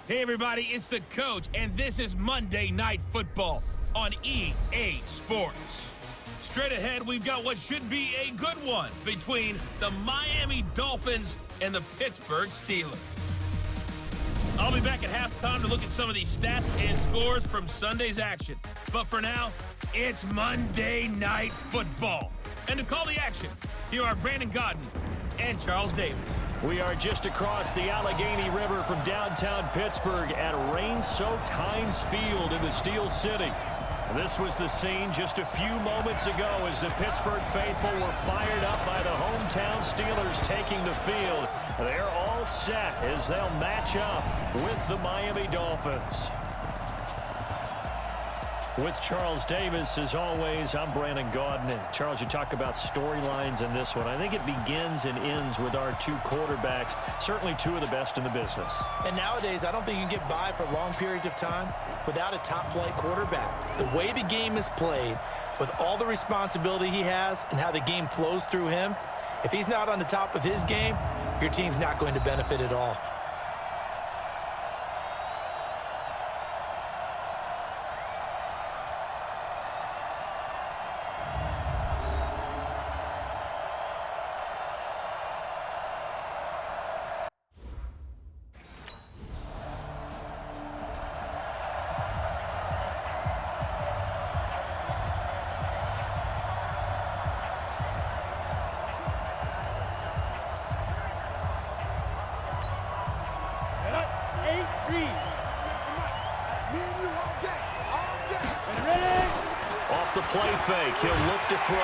Hey everybody, it's the coach, and this is Monday Night Football on EA Sports. Straight ahead, we've got what should be a good one between the Miami Dolphins and the Pittsburgh Steelers. I'll be back at halftime to look at some of these stats and scores from Sunday's action. But for now, it's Monday Night Football. And to call the action, here are Brandon Godden and Charles Davis. We are just across the Allegheny River from downtown Pittsburgh at rain-soaked Heinz Field in the Steel City. This was the scene just a few moments ago as the Pittsburgh faithful were fired up by the hometown Steelers taking the field. They're all set as they'll match up with the Miami Dolphins. With Charles Davis, as always, I'm Brandon Godden. Charles, you talk about storylines in this one. I think it begins and ends with our two quarterbacks, certainly two of the best in the business. And nowadays, I don't think you can get by for long periods of time without a top-flight quarterback. The way the game is played, with all the responsibility he has and how the game flows through him, if he's not on the top of his game, your team's not going to benefit at all. Off the play fake, he'll look to throw.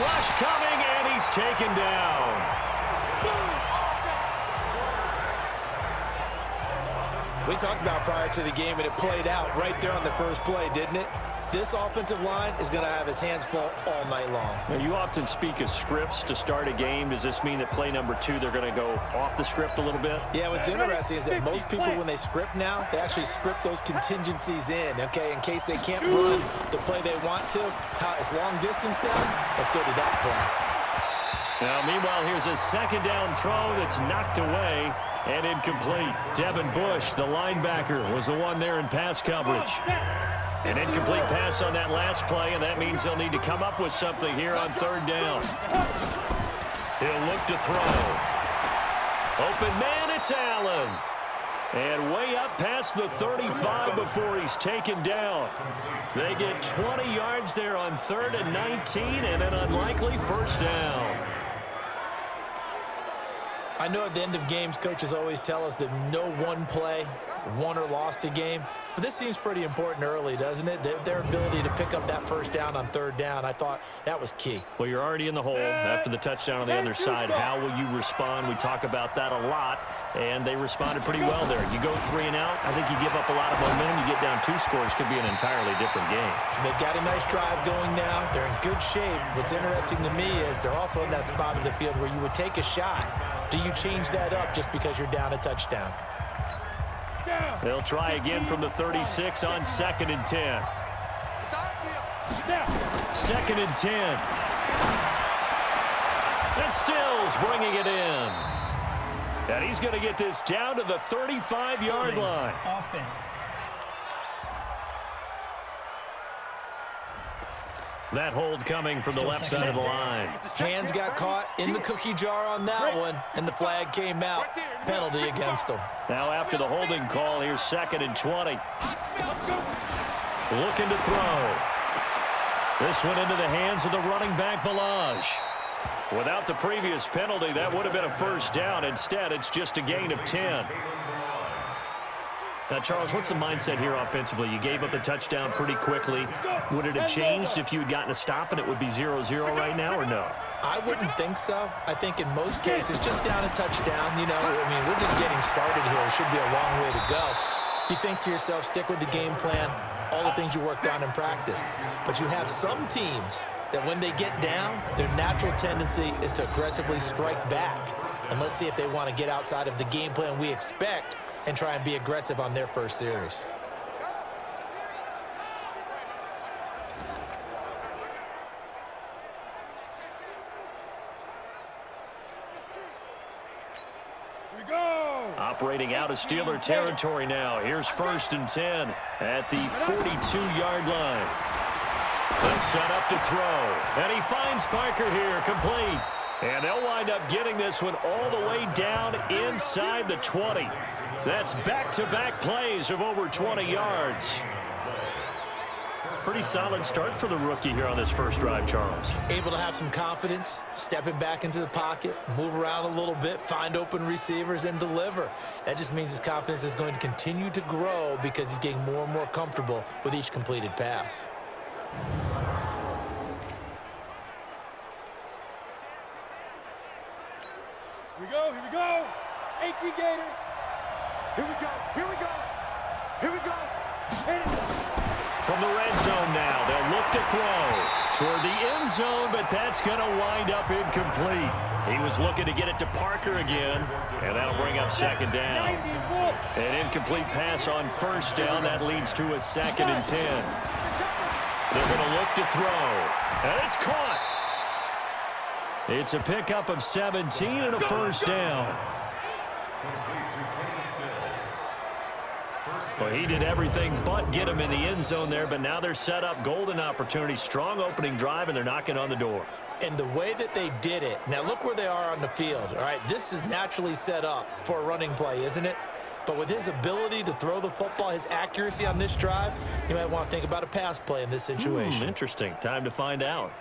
Rush coming, and he's taken down. We talked about prior to the game, and it played out right there on the first play, didn't it? This offensive line is going to have his hands full all night long. Now, you often speak of scripts to start a game. Does this mean that play number 2, they're going to go off the script a little bit? Yeah, what's interesting is that most people, when they script now, they actually script those contingencies in, okay, in case they can't run the play they want to. It's long distance now. Let's go to that play. Now, meanwhile, here's a second down throw that's knocked away and incomplete. Devin Bush, the linebacker, was the one there in pass coverage. An incomplete pass on that last play, and that means they'll need to come up with something here on third down. He'll look to throw. Open man, it's Allen. And way up past the 35 before he's taken down. They get 20 yards there on 3rd and 19 and an unlikely first down. I know at the end of games, coaches always tell us that no one play won or lost a game. But this seems pretty important early, doesn't it? Their ability to pick up that first down on third down, I thought that was key. Well, you're already in the hole after the touchdown on the other side. How will you respond? We talk about that a lot, and they responded pretty well there. You go 3 and out, I think you give up a lot of momentum. You get down 2 scores, could be an entirely different game. So they've got a nice drive going now. They're in good shape. What's interesting to me is they're also in that spot of the field where you would take a shot. Do you change that up just because you're down a touchdown? They'll try again from the 36 on 2nd and 10. 2nd and 10. And Stills bringing it in. And he's going to get this down to the 35-yard line. Offense. That hold coming from the left side of the line. Hands got caught in the cookie jar on that one, and the flag came out. Penalty against him. Now after the holding call, here's 2nd and 20. Looking to throw. This one into the hands of the running back, Balaj. Without the previous penalty, that would have been a first down. Instead, it's just a gain of 10. Now, Charles, what's the mindset here offensively? You gave up a touchdown pretty quickly. Would it have changed if you had gotten a stop and it would be 0-0 right now, or no? I wouldn't think so. I think in most cases, just down a touchdown, you know, I mean, we're just getting started here. It should be a long way to go. You think to yourself, stick with the game plan, all the things you worked on in practice. But you have some teams that when they get down, their natural tendency is to aggressively strike back. And let's see if they want to get outside of the game plan we expect and try and be aggressive on their first series. Operating heading out of Steeler territory now. Here's 1st and 10 at the 42-yard line. They'll set up to throw. And he finds Parker here, complete. And they'll wind up getting this one all the way down inside the 20. That's back-to-back plays of over 20 yards. Pretty solid start for the rookie here on this first drive, Charles. Able to have some confidence, stepping back into the pocket, move around a little bit, find open receivers, and deliver. That just means his confidence is going to continue to grow because he's getting more and more comfortable with each completed pass. Here we go, here we go. 18 Gator. Here we go, here we go. Here we go. From the red zone now, they'll look to throw toward the end zone, but that's going to wind up incomplete. He was looking to get it to Parker again, and that'll bring up 2nd down. An incomplete pass on 1st down. That leads to a 2nd and 10. They're going to look to throw, and it's caught. It's a pickup of 17 and a 1st down. Well, he did everything but get him in the end zone there, but now they're set up. Golden opportunity, strong opening drive, and they're knocking on the door. And the way that they did it, now look where they are on the field, all right? This is naturally set up for a running play, isn't it? But with his ability to throw the football, his accuracy on this drive, you might want to think about a pass play in this situation. Interesting. Time to find out.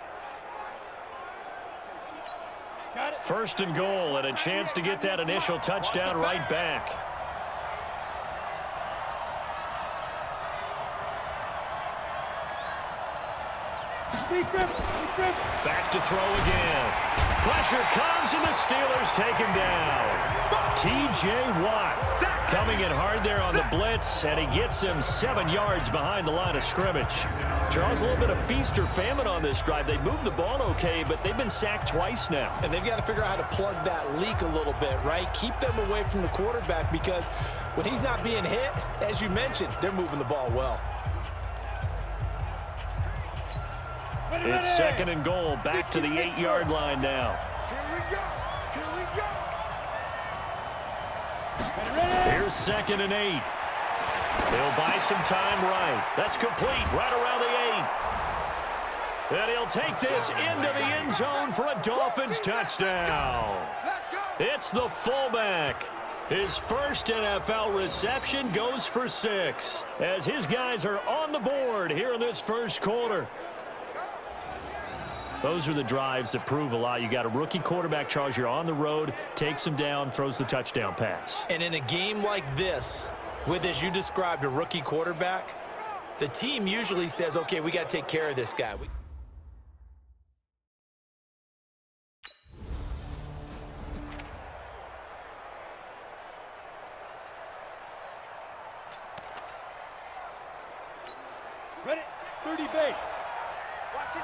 1st and goal, and a chance to get that initial touchdown right back. Back to throw again. Pressure comes, and the Steelers take him down. T.J. Watt coming in hard there on the blitz, and he gets him 7 yards behind the line of scrimmage. Charles, a little bit of feast or famine on this drive. They moved the ball okay, but they've been sacked twice now. And they've got to figure out how to plug that leak a little bit, right? Keep them away from the quarterback because when he's not being hit, as you mentioned, they're moving the ball well. It's 2nd and goal, back to the 8-yard line now. Here we go, here we go. Here's 2nd and 8. They'll buy some time right. That's complete right around the 8. And he'll take this into the end zone for a Dolphins touchdown. It's the fullback. His first NFL reception goes for 6 as his guys are on the board here in this first quarter. Those are the drives that prove a lot. You got a rookie quarterback, Charles. You're on the road, takes him down, throws the touchdown pass. And in a game like this, with, as you described, a rookie quarterback, the team usually says, okay, we got to take care of this guy. Ready, 30 base. Watch it,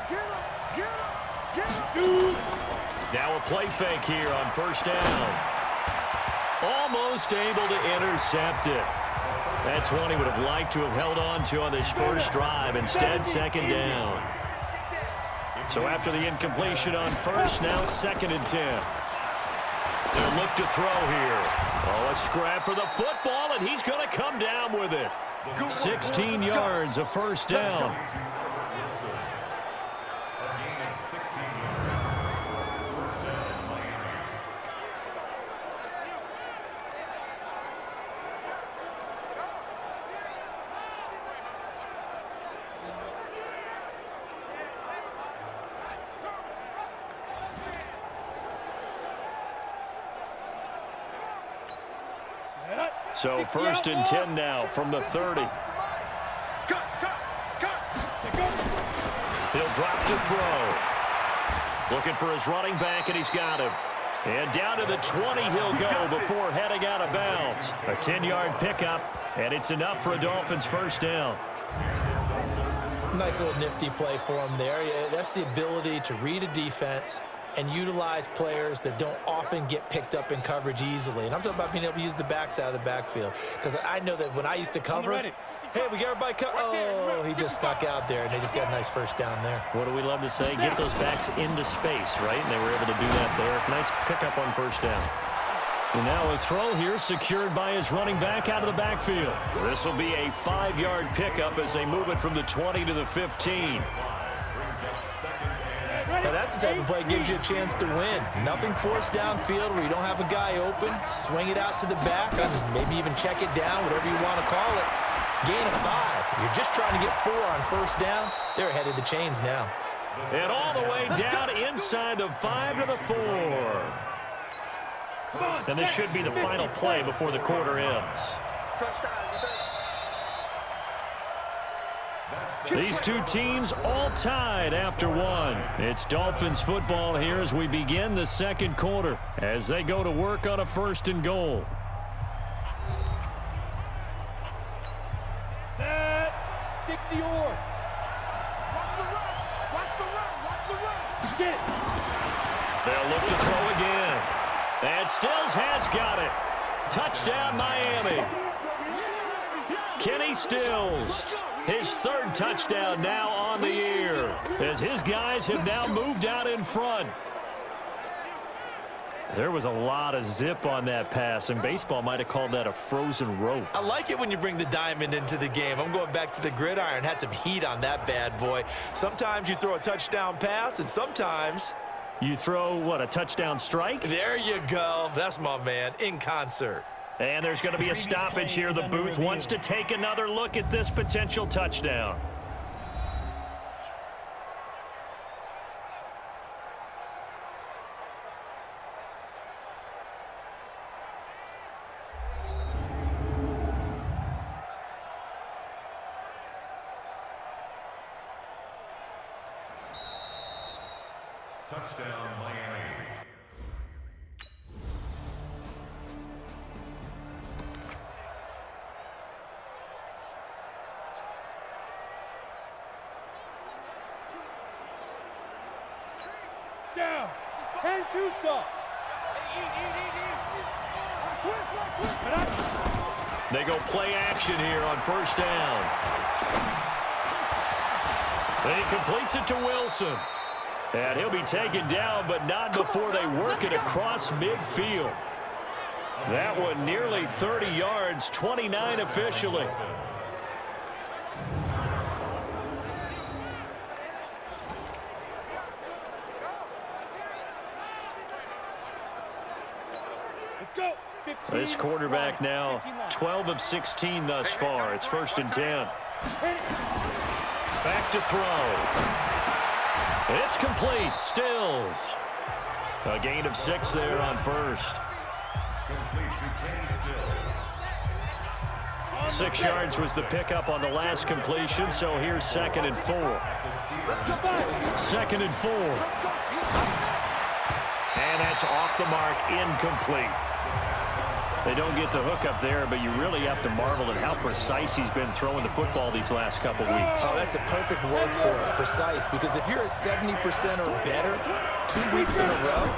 get him, get him, get him. Shoot. Now a play fake here on 1st down. Almost able to intercept it. That's one he would have liked to have held on to on this first drive. Instead, 2nd down. So after the incompletion on 1st, now 2nd and 10. They'll look to throw here. Oh, a scrap for the football, and he's going to come down with it. 16 yards, a 1st down. So 1st and 10 now from the 30. He'll drop to throw. Looking for his running back, and he's got him. And down to the 20 he'll go before heading out of bounds. A 10-yard pickup, and it's enough for a Dolphins 1st down. Nice little nifty play for him there. Yeah, that's the ability to read a defense and utilize players that don't often get picked up in coverage easily. And I'm talking about being able to use the backside of the backfield. Because I know that when I used to cover, hey, we got everybody covered. Oh, he just snuck out there, and they just got a nice 1st down there. What do we love to say? Get those backs into space, right? And they were able to do that there. Nice pickup on 1st down. And now a throw here secured by his running back out of the backfield. This will be a 5-yard pickup as they move it from the 20 to the 15. Now that's the type of play that gives you a chance to win. Nothing forced downfield where you don't have a guy open. Swing it out to the back, maybe even check it down, whatever you want to call it. Gain of 5. You're just trying to get 4 on first down. They're ahead of the chains now. And all the way down inside the 5 to the 4. And this should be the final play before the quarter ends. These two teams all tied after 1. It's Dolphins football here as we begin the second quarter as they go to work on a 1st and goal. Set. 60 or. Watch the run. Watch the run. Watch the run. Get it. They'll look to throw again. And Stills has got it. Touchdown, Miami. Kenny Stills. His 3rd touchdown now on the year as his guys have now moved out in front. There was a lot of zip on that pass, and baseball might have called that a frozen rope. I like it when you bring the diamond into the game. I'm going back to the gridiron. Had some heat on that bad boy. Sometimes you throw a touchdown pass, and sometimes you throw, what, a touchdown strike? There you go. That's my man, in concert. And there's going to be a stoppage here. The booth wants to take another look at this potential touchdown. Touchdown, Miami. Down. 10 too soft. They go play action here on 1st down. He completes it to Wilson. And he'll be taken down, but not before they work it across midfield. That one nearly 30 yards, 29 officially. Let's go. 15. This quarterback now 12 of 16 thus far. It's 1st and 10. Back to throw. It's complete. Stills. A gain of 6 there on 1st. 6 yards was the pickup on the last completion, so here's 2nd and 4. 2nd and 4. And that's off the mark, incomplete. They don't get the hook up there, but you really have to marvel at how precise he's been throwing the football these last couple weeks. Oh, that's a perfect word for it, precise, because if you're at 70% or better 2 weeks in a row,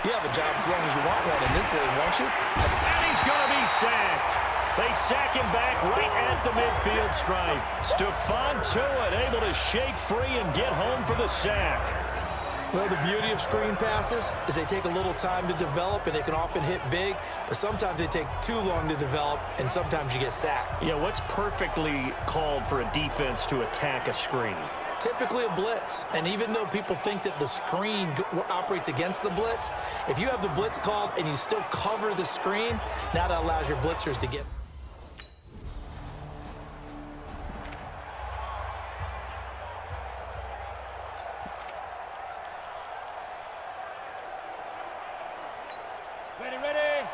you have a job as long as you want one in this league, won't you? And he's going to be sacked. They sack him back right at the midfield stripe. Stephon Tuitt able to shake free and get home for the sack. Well, the beauty of screen passes is they take a little time to develop, and they can often hit big, but sometimes they take too long to develop, and sometimes you get sacked. Yeah, what's perfectly called for a defense to attack a screen? Typically a blitz, and even though people think that the screen operates against the blitz, if you have the blitz called and you still cover the screen, now that allows your blitzers to get... Ready.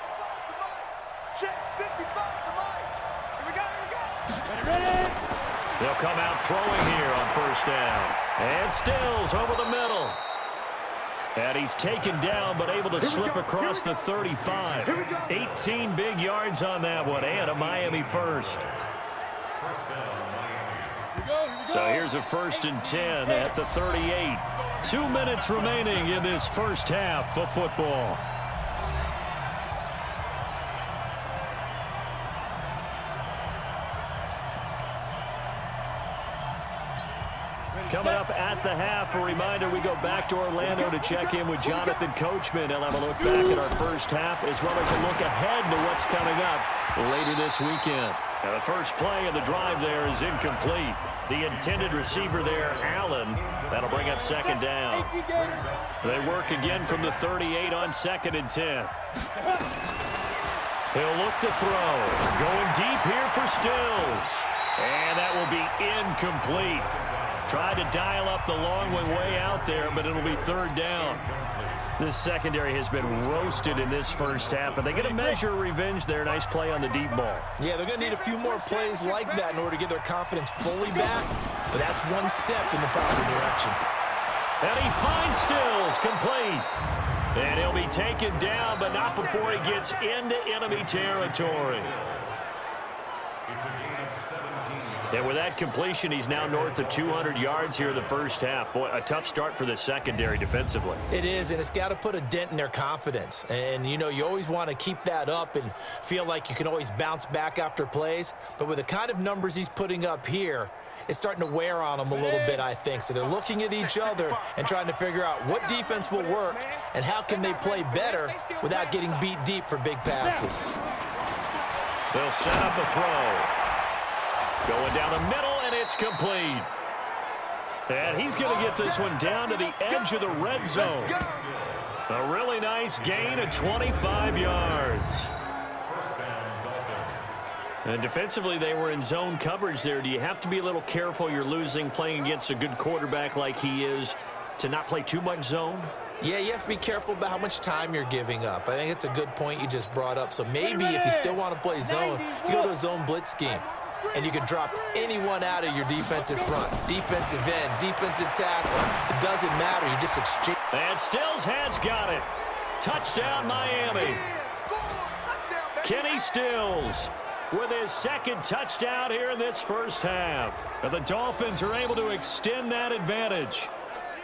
Check 55 to Mike. Here we go. Ready. They'll come out throwing here on 1st down. And Stills over the middle. And he's taken down, but able to slip across the 35. 18 big yards on that one, and a Miami 1st. So here's a 1st and 10 at the 38. 2 minutes remaining in this first half of football. Coming up at the half, a reminder, we go back to Orlando to check in with Jonathan Coachman. He'll have a look back at our first half as well as a look ahead to what's coming up later this weekend. Now, the first play of the drive there is incomplete. The intended receiver there, Allen, that'll bring up second down. They work again from the 38 on 2nd and 10. He'll look to throw. Going deep here for Stills. And that will be incomplete. Tried to dial up the long way out there, but it'll be 3rd down. This secondary has been roasted in this first half, but they get a measure of revenge there. Nice play on the deep ball. Yeah, they're going to need a few more plays like that in order to get their confidence fully back, but that's one step in the proper direction. And he finds Stills, complete. And he'll be taken down, but not before he gets into enemy territory. And with that completion, he's now north of 200 yards here in the first half. Boy, a tough start for the secondary defensively. It is, and it's got to put a dent in their confidence. And, you know, you always want to keep that up and feel like you can always bounce back after plays. But with the kind of numbers he's putting up here, it's starting to wear on them a little bit, I think. So they're looking at each other and trying to figure out what defense will work and how can they play better without getting beat deep for big passes. They'll set up a throw. Going down the middle, and it's complete. And he's going to get this one down to the edge of the red zone. A really nice gain of 25 yards. And defensively, they were in zone coverage there. Do you have to be a little careful? You're losing playing against a good quarterback like he is to not play too much zone? Yeah, you have to be careful about how much time you're giving up. I think it's a good point you just brought up. So maybe if you still want to play zone, you go to a zone blitz scheme. And you can drop anyone out of your defensive front. Defensive end, defensive tackle. It doesn't matter. You just exchange. And Stills has got it. Touchdown, Miami. Kenny Stills with his 2nd touchdown here in this first half. And the Dolphins are able to extend that advantage.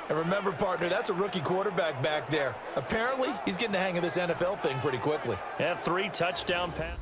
And remember, partner, that's a rookie quarterback back there. Apparently, he's getting the hang of this NFL thing pretty quickly. Had 3 touchdown passes.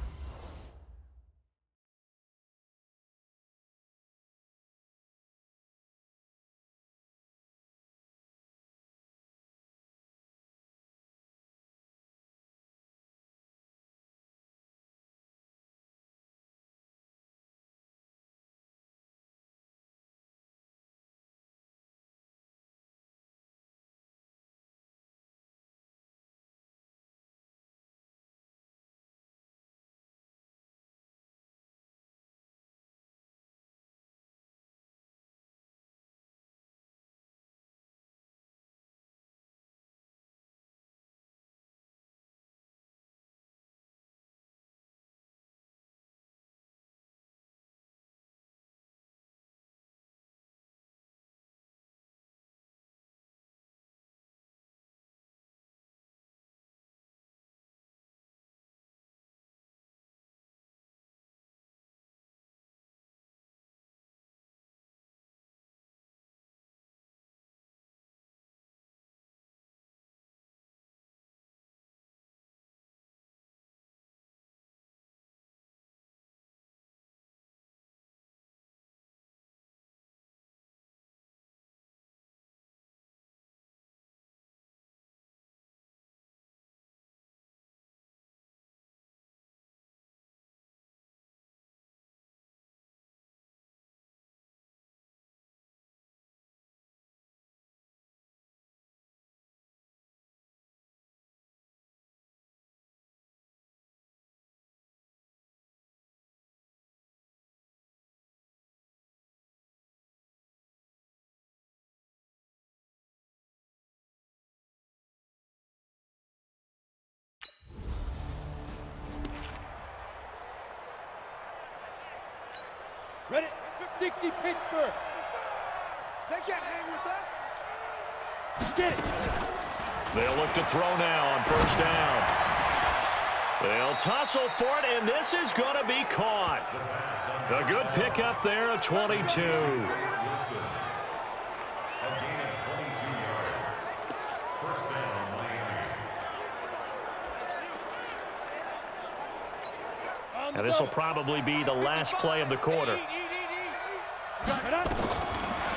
Ready? 60 Pittsburgh. They can't hang with us. Get it. They'll look to throw now on 1st down. They'll tussle for it, and this is going to be caught. A good pickup there, a 22. And this will probably be the last play of the quarter.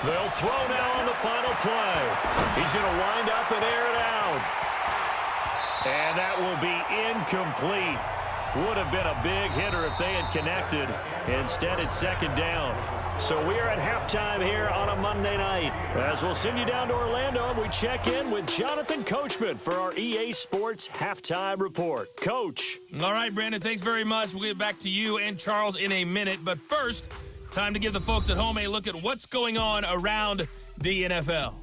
They'll throw now on the final play. He's going to wind up and air it out. And that will be incomplete. Would have been a big hitter if they had connected. Instead, it's second down. So we are at halftime here on a Monday night. As we'll send you down to Orlando, we check in with Jonathan Coachman for our EA Sports Halftime Report. Coach. All right, Brandon, thanks very much. We'll get back to you and Charles in a minute. But first, time to give the folks at home a look at what's going on around the NFL.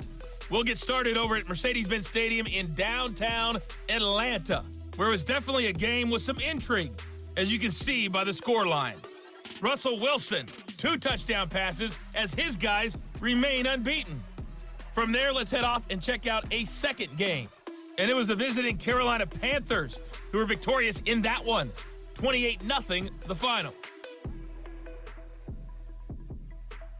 We'll get started over at Mercedes-Benz Stadium in downtown Atlanta, where it was definitely a game with some intrigue, as you can see by the scoreline. Russell Wilson, 2 touchdown passes as his guys remain unbeaten. From there, let's head off and check out a second game. And it was the visiting Carolina Panthers who were victorious in that one. 28-0 the final.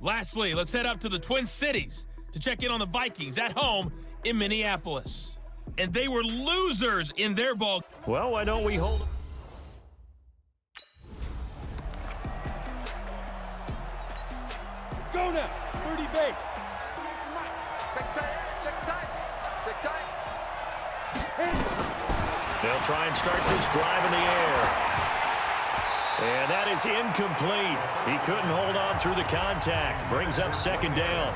Lastly, let's head up to the Twin Cities to check in on the Vikings at home in Minneapolis. And they were losers in their ball. Well, why don't we hold... Go now, 30 base. Check tight. They'll try and start this drive in the air. And that is incomplete. He couldn't hold on through the contact. Brings up second down.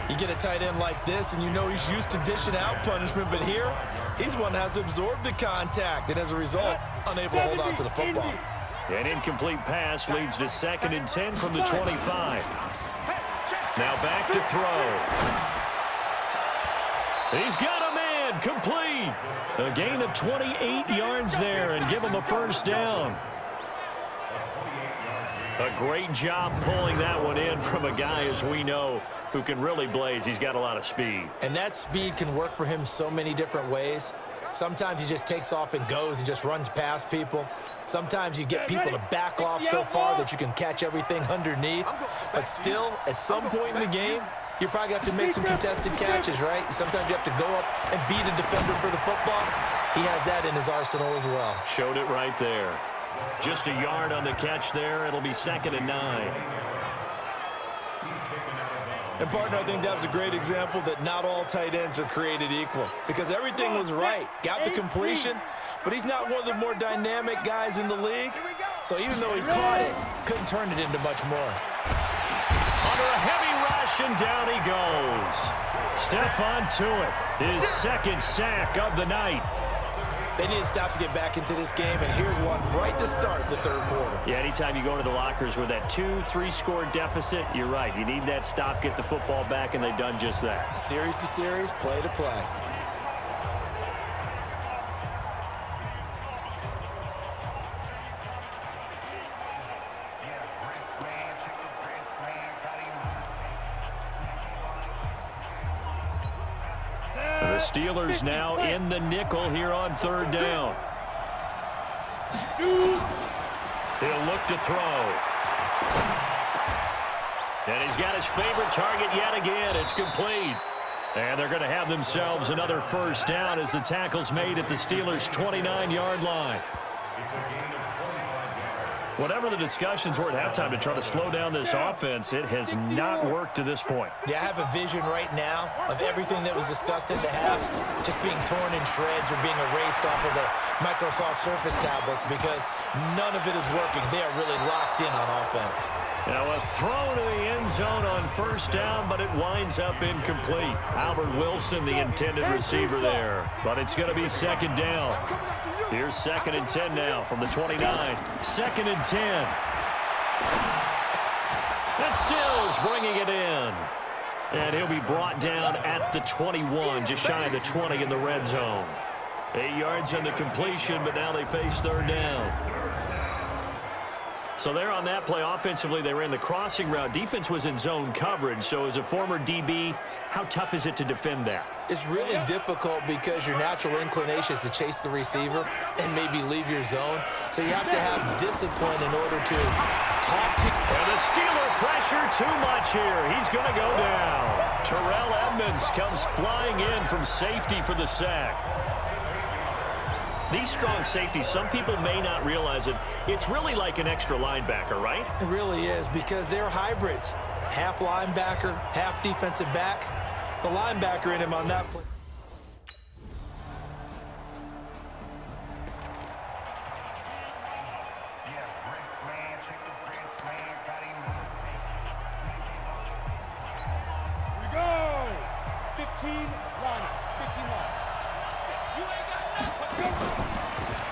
You get a tight end like this, and you know he's used to dishing out punishment, but here, he's one that has to absorb the contact, and as a result, unable to hold on to the football. An incomplete pass leads to 2nd and 10 from the 25. Now back to throw. He's got a man, complete. A gain of 28 yards there and give him a first down. A great job pulling that one in from a guy, as we know, who can really blaze. He's got a lot of speed. And that speed can work for him so many different ways. Sometimes he just takes off and goes and just runs past people. Sometimes you get people to back off so far that you can catch everything underneath. But still, at some point in the game, you probably have to make some contested catches, right? Sometimes you have to go up and beat a defender for the football. He has that in his arsenal as well. Showed it right there. Just a yard on the catch there. It'll be 2nd and 9. And, partner, I think that was a great example that not all tight ends are created equal, because everything was right. Got the completion, but he's not one of the more dynamic guys in the league. So even though he caught it, couldn't turn it into much more. Under a heavy rush, and down he goes. Stephon Tuitt, his 2nd sack of the night. They need to stop to get back into this game, and here's one right to start the third quarter. Yeah, anytime you go into the lockers with that 2-3 score deficit, you're right. You need that stop, get the football back, and they've done just that. Series to series, play to play. The Steelers now in the nickel here on 3rd down. He'll look to throw. And he's got his favorite target yet again. It's complete. And they're going to have themselves another first down as the tackle's made at the Steelers' 29-yard line. Whatever the discussions were at halftime to try to slow down this offense, it has not worked to this point. Yeah, I have a vision right now of everything that was discussed at the half just being torn in shreds or being erased off of the Microsoft Surface tablets, because none of it is working. They are really locked in on offense. Now a throw to the end zone on first down, but it winds up incomplete. Albert Wilson, the intended receiver there, but it's going to be 2nd down. Here's 2nd and 10 now from the 29. 2nd and 10. And Stills bringing it in. And he'll be brought down at the 21, just shy of the 20 in the red zone. 8 yards on the completion, but now they face 3rd down. So there on that play, offensively, they ran the crossing route. Defense was in zone coverage. So as a former DB, how tough is it to defend that? It's really difficult because your natural inclination is to chase the receiver and maybe leave your zone. So you have to have discipline in order to talk to. And the Steeler pressure too much here. He's going to go down. Terrell Edmonds comes flying in from safety for the sack. These strong safeties, some people may not realize it. It's really like an extra linebacker, right? It really is, because they're hybrids. half linebacker, half defensive back. The linebacker in him on that play.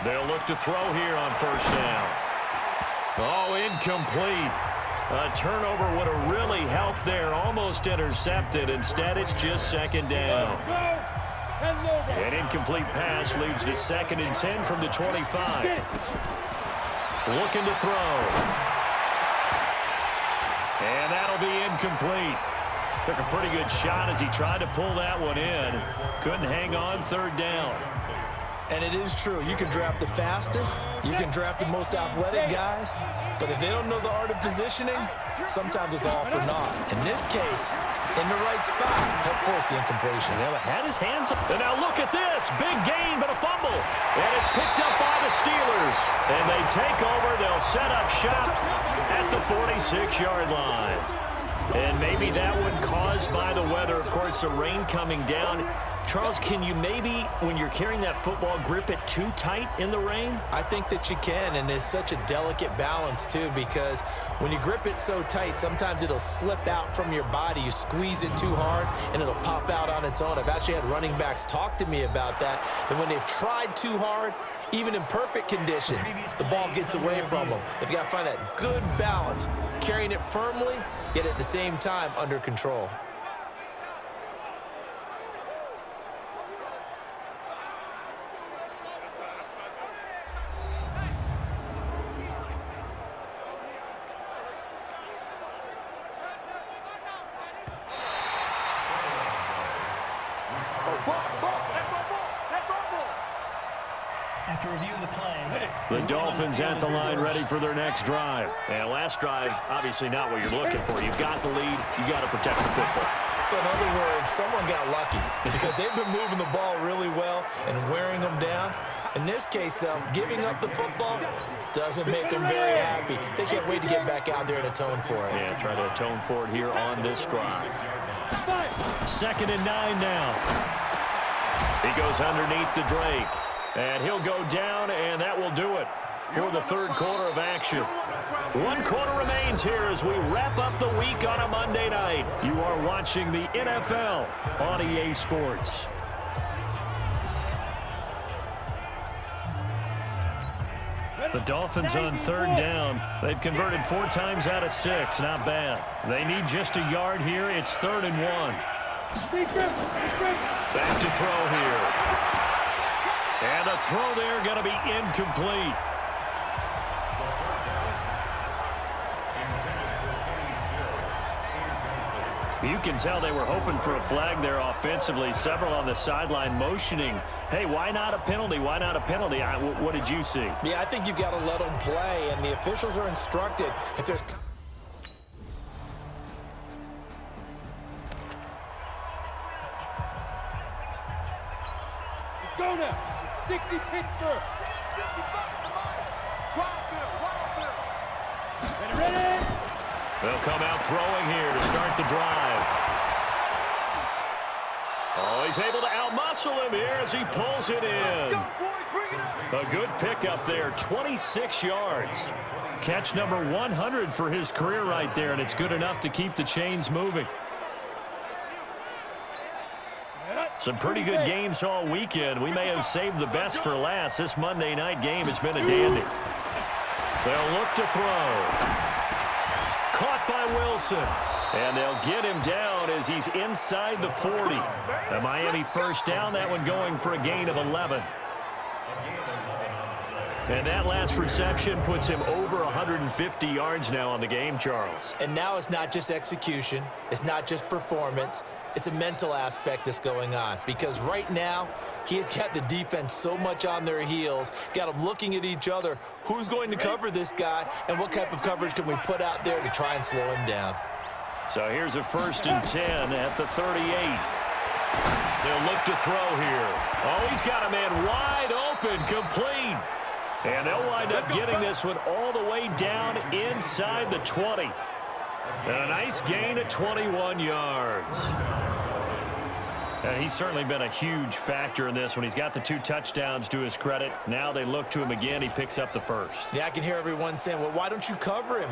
They'll look to throw here on first down. Oh, incomplete. A turnover would have really helped there. Almost intercepted. Instead, it's just second down. An incomplete pass leads to 2nd and 10 from the 25. Looking to throw. And that'll be incomplete. Took a pretty good shot as he tried to pull that one in. Couldn't hang on 3rd down. And it is true. You can draft the fastest. You can draft the most athletic guys. But if they don't know the art of positioning, sometimes it's all for naught. In this case, in the right spot, help force the incompletion. Well, it had his hands up. And now look at this. Big gain, but a fumble. And it's picked up by the Steelers. And they take over. They'll set up shop at the 46-yard line. And maybe that one caused by the weather. Of course, the rain coming down. Charles, can you maybe, when you're carrying that football, grip it too tight in the rain? I think that you can, and it's such a delicate balance, too, because when you grip it so tight, sometimes it'll slip out from your body. You squeeze it too hard, and it'll pop out on its own. I've actually had running backs talk to me about that when they've tried too hard, even in perfect conditions, the ball gets away from them. They've got to find that good balance, carrying it firmly, yet at the same time under control. After review of the play, the Dolphins at the line ready for their next drive. And last drive, obviously not what you're looking for. You've got the lead. You got to protect the football. So in other words, someone got lucky because they've been moving the ball really well and wearing them down. In this case, though, giving up the football doesn't make them very happy. They can't wait to get back out there and atone for it. Yeah, try to atone for it here on this drive. 2nd and 9 now. He goes underneath the Drake. And he'll go down, and that will do it for the 3rd quarter of action. 1 quarter remains here as we wrap up the week on a Monday night. You are watching the NFL on EA Sports. The Dolphins on 3rd down. They've converted 4 times out of 6. Not bad. They need just a yard here. It's 3rd and 1. Back to throw here. And the throw there going to be incomplete. You can tell they were hoping for a flag there offensively. Several on the sideline motioning, hey, why not a penalty? Why not a penalty? What did you see? Yeah, I think you've got to let them play, and the officials are instructed. If there's go now. 60 Pittsburgh. Ready? They'll come out throwing here to start the drive. Oh, he's able to outmuscle him here as he pulls it in. A good pickup there, 26 yards. Catch number 100 for his career right there, and it's good enough to keep the chains moving. Some pretty good games all weekend. We may have saved the best for last. This Monday night game has been a dandy. They'll look to throw. Caught by Wilson. And they'll get him down as he's inside the 40. A Miami first down, that one going for a gain of 11. And that last reception puts him over 150 yards now on the game, Charles. And now it's not just execution. It's not just performance. It's a mental aspect that's going on. Because right now, he has got the defense so much on their heels, got them looking at each other. Who's going to cover this guy, and what type of coverage can we put out there to try and slow him down? So here's a 1st and 10 at the 38. They'll look to throw here. Oh, he's got a man wide open, complete. And they'll wind up getting this one all the way down inside the 20. And a nice gain of 21 yards. And he's certainly been a huge factor in this when he's got the 2 touchdowns to his credit. Now they look to him again. He picks up the first. Yeah, I can hear everyone saying, well, why don't you cover him?